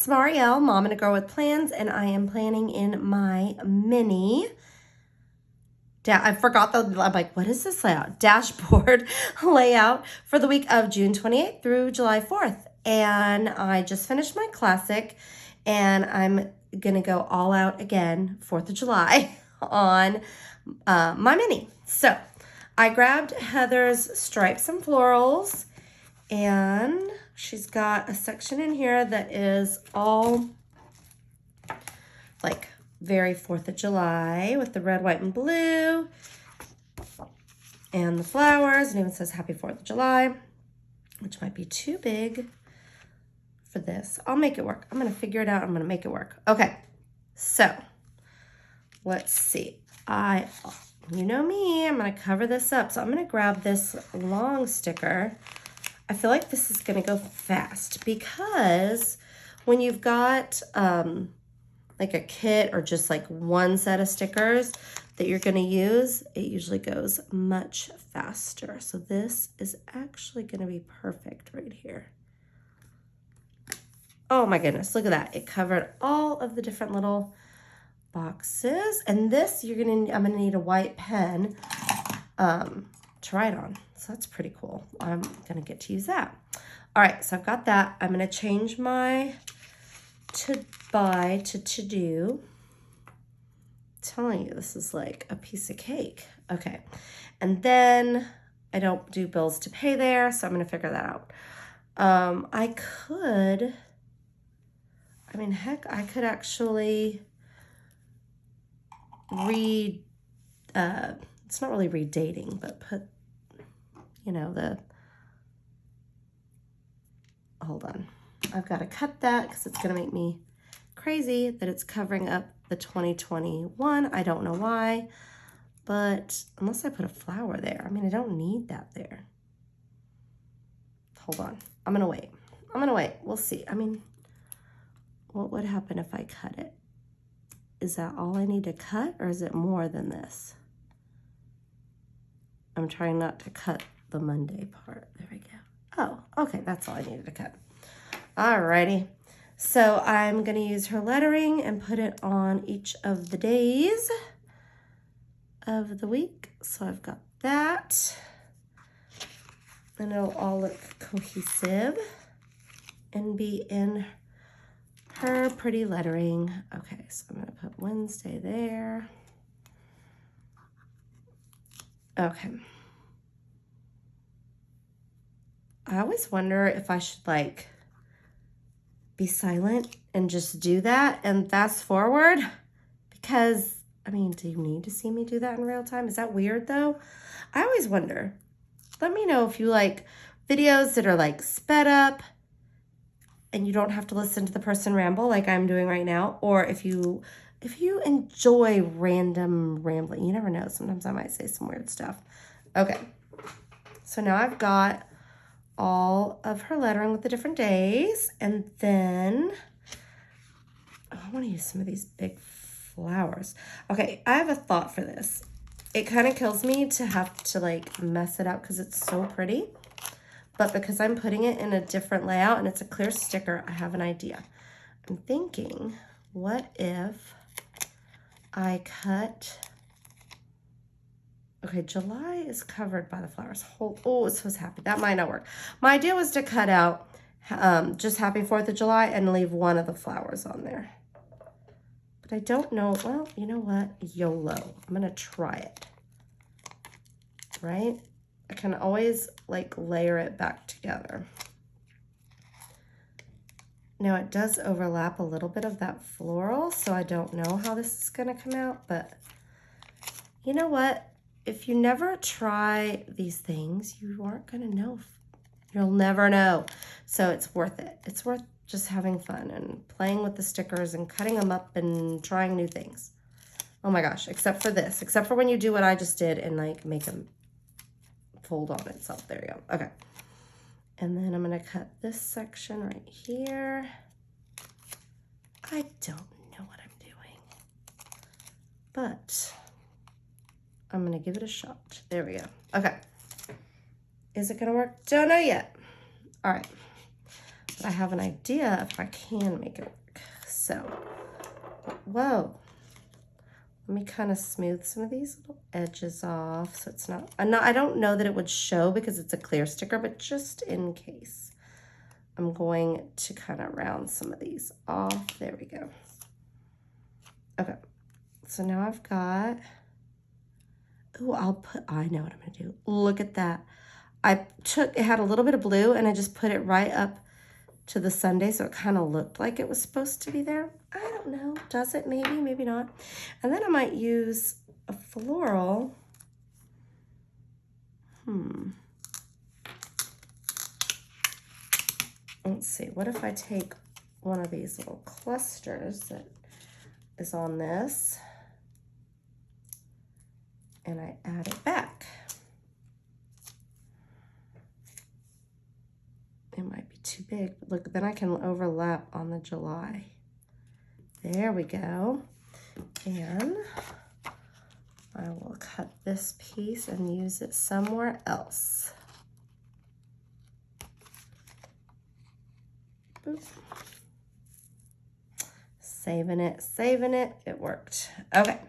Marielle, Mom and a Girl with Plans, and I am planning in my mini. I forgot I'm like, what is this layout? Dashboard layout for the week of June 28th through July 4th. And I just finished my classic, and I'm gonna go all out again 4th of July on my mini. So I grabbed Heather's Stripes and Florals, and she's got a section in here that is all like very 4th of July with the red, white, and blue and the flowers. And even says Happy 4th of July, which might be too big for this. I'll make it work. I'm going to figure it out. I'm going to make it work. Okay, so let's see. You know me, I'm going to cover this up. So I'm going to grab this long sticker. I feel like this is going to go fast because when you've got like a kit or just like one set of stickers that you're going to use, it usually goes much faster. So this is actually going to be perfect right here. Oh my goodness, look at that. It covered all of the different little boxes. And this, I'm going to need a white pen to write on. So that's pretty cool. I'm going to get to use that. All right, so I've got that. I'm going to change my to buy to do. I'm telling you, this is like a piece of cake. Okay, and then I don't do bills to pay there, so I'm going to figure that out. I could actually read, it's not really redating, but put, hold on. I've got to cut that because it's going to make me crazy that it's covering up the 2021. I don't know why, but unless I put a flower there. I mean, I don't need that there. Hold on. I'm going to wait. We'll see. I mean, what would happen if I cut it? Is that all I need to cut, or is it more than this? I'm trying not to cut the Monday part. There we go. Oh, okay. That's all I needed to cut. Alrighty. So I'm going to use her lettering and put it on each of the days of the week. So I've got that. And it'll all look cohesive and be in her pretty lettering. Okay, so I'm going to put Wednesday there. Okay. I always wonder if I should like be silent and just do that and fast forward, because I mean, do you need to see me do that in real time? Is that weird though? I always wonder. Let me know if you like videos that are like sped up and you don't have to listen to the person ramble like I'm doing right now, or if you enjoy random rambling. You never know. Sometimes I might say some weird stuff. Okay. So now I've got all of her lettering with the different days, and then I want to use some of these big flowers. Okay, I have a thought for this. It kind of kills me to have to like mess it up because it's so pretty, but because I'm putting it in a different layout and it's a clear sticker, I have an idea. I'm thinking, what if I cut... Okay, July is covered by the flowers. Oh, it was happy. That might not work. My idea was to cut out just Happy 4th of July and leave one of the flowers on there. But I don't know. Well, you know what? YOLO. I'm going to try it. Right? I can always like layer it back together. Now it does overlap a little bit of that floral, so I don't know how this is going to come out, but you know what? If you never try these things, you aren't going to know. You'll never know. So it's worth it. It's worth just having fun and playing with the stickers and cutting them up and trying new things. Oh my gosh, except for this. Except for when you do what I just did and like make them fold on itself. There you go. Okay. And then I'm going to cut this section right here. I don't know what I'm doing, but I'm going to give it a shot. There we go. Okay. Is it going to work? Don't know yet. All right. but I have an idea if I can make it work. So, whoa. Let me kind of smooth some of these little edges off so it's not, I don't know that it would show because it's a clear sticker, but just in case, I'm going to kind of round some of these off. There we go. Okay, so now I've got, oh, I know what I'm gonna do. Look at that. It had a little bit of blue and I just put it right up to the Sunday, so it kind of looked like it was supposed to be there. I don't know. Does it? Maybe, maybe not. And then I might use a floral. Let's see. What if I take one of these little clusters that is on this and I add it back? It might be too big. Look, then I can overlap on the July. There we go. And I will cut this piece and use it somewhere else. Boop. Saving it, saving it. It worked. Okay.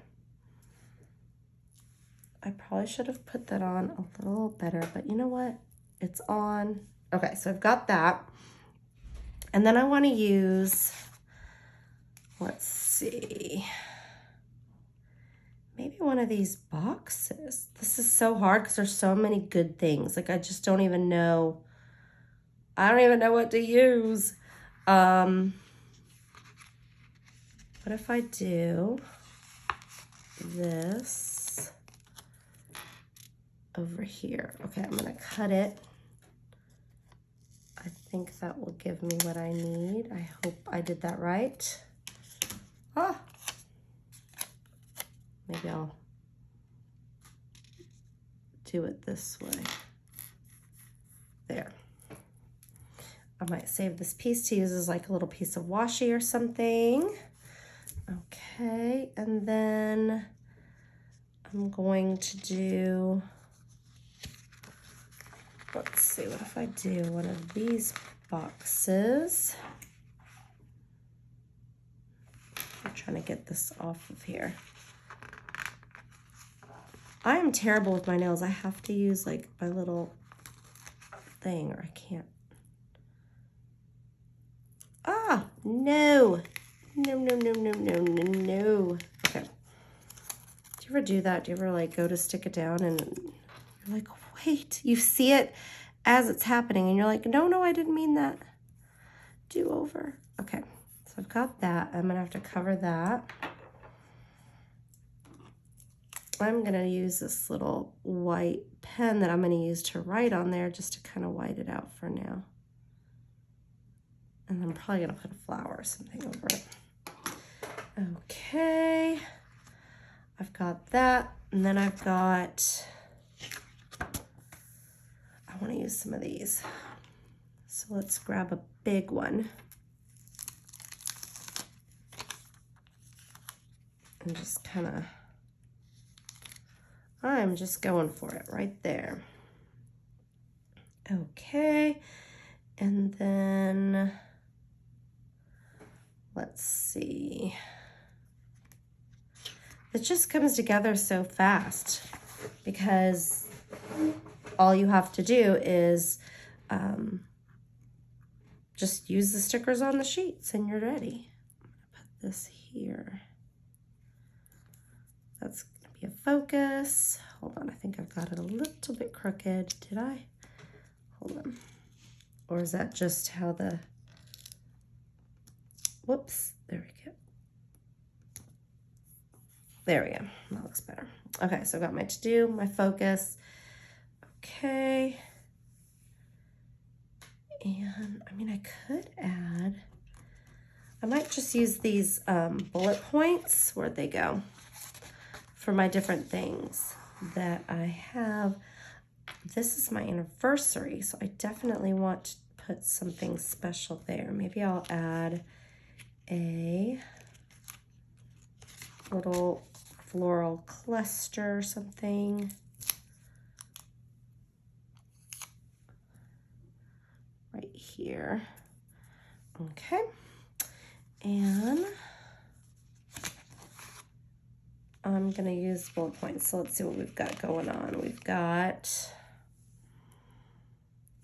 I probably should have put that on a little better, but you know what? It's on. Okay, so I've got that. And then I want to use, let's see, maybe one of these boxes. This is so hard because there's so many good things. Like I just don't even know. I don't even know what to use. What if I do this over here? Okay, I'm gonna cut it. I think that will give me what I need. I hope I did that right. Ah, maybe I'll do it this way. There. I might save this piece to use as like a little piece of washi or something. Okay, and then I'm going to do, let's see, what if I do one of these boxes? I'm trying to get this off of here. I am terrible with my nails. I have to use like my little thing or I can't. Ah, no. No, no, no, no, no, no, no. Okay. Do you ever do that? Do you ever like go to stick it down and you're like, wait, you see it as it's happening and you're like, no, no, I didn't mean that. Do over. Okay, so I've got that. I'm gonna have to cover that. I'm gonna use this little white pen that I'm gonna use to write on there just to kind of white it out for now. And I'm probably gonna put a flower or something over it. Okay, I've got that. And then I've got, I wanna use some of these. So let's grab a big one. And just kind of, I'm just going for it right there. Okay, and then let's see. It just comes together so fast because all you have to do is just use the stickers on the sheets and you're ready. I'm gonna put this here. That's gonna be a focus. Hold on, I think I've got it a little bit crooked. Did I? Hold on. Or is that just how the, whoops, there we go. There we go, that looks better. Okay, so I've got my to-do, my focus. Okay. And I mean, I could add, I might just use these bullet points. Where'd they go? For my different things that I have. This is my anniversary, so I definitely want to put something special there. Maybe I'll add a little floral cluster or something. Right here. Okay. And I'm going to use bullet points. So let's see what we've got going on. We've got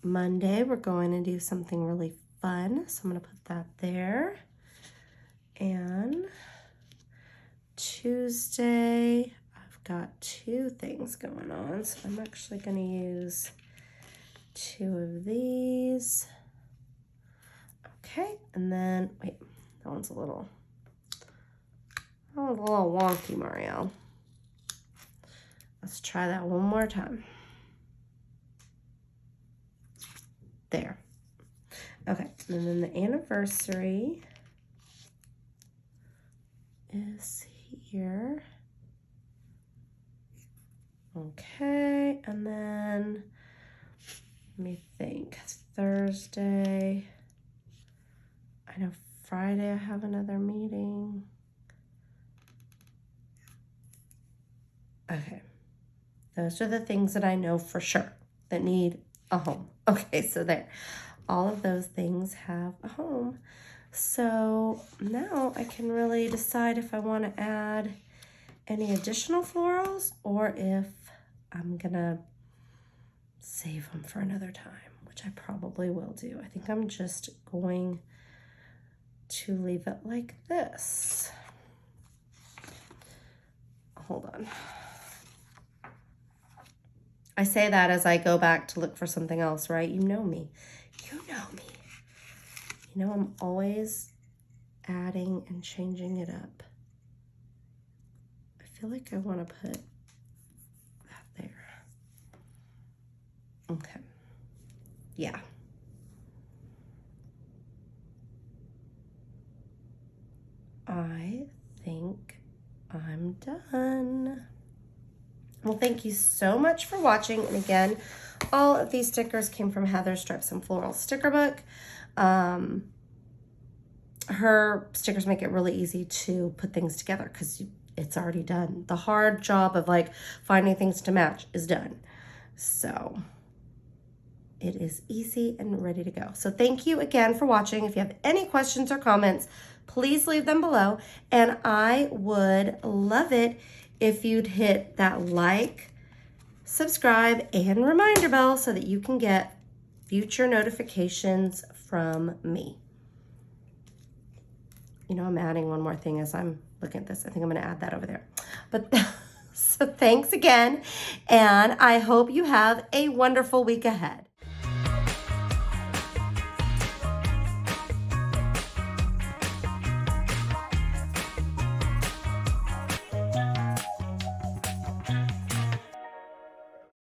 Monday, we're going to do something really fun. So I'm going to put that there. And Tuesday, I've got 2 things going on. So I'm actually going to use 2 of these. Okay. And then, wait, that one's a little wonky, Marielle. Let's try that one more time. There. Okay, and then the anniversary is here. Okay, and then let me think. Thursday. I know Friday I have another meeting. Okay. Those are the things that I know for sure that need a home. Okay, so there. All of those things have a home. So now I can really decide if I want to add any additional florals or if I'm going to save them for another time, which I probably will do. I think I'm just going to leave it like this. Hold on. I say that as I go back to look for something else, right? You know me. You know me. You know I'm always adding and changing it up. I feel like I want to put that there. Okay. Yeah. I think I'm done. Well, thank you so much for watching. And again, all of these stickers came from Heather's Stripes and Floral sticker book. Her stickers make it really easy to put things together because it's already done. The hard job of like finding things to match is done. So it is easy and ready to go. So thank you again for watching. If you have any questions or comments, please leave them below. And I would love it if you'd hit that like, subscribe, and reminder bell so that you can get future notifications from me. You know, I'm adding one more thing as I'm looking at this. I think I'm going to add that over there. But so thanks again, and I hope you have a wonderful week ahead.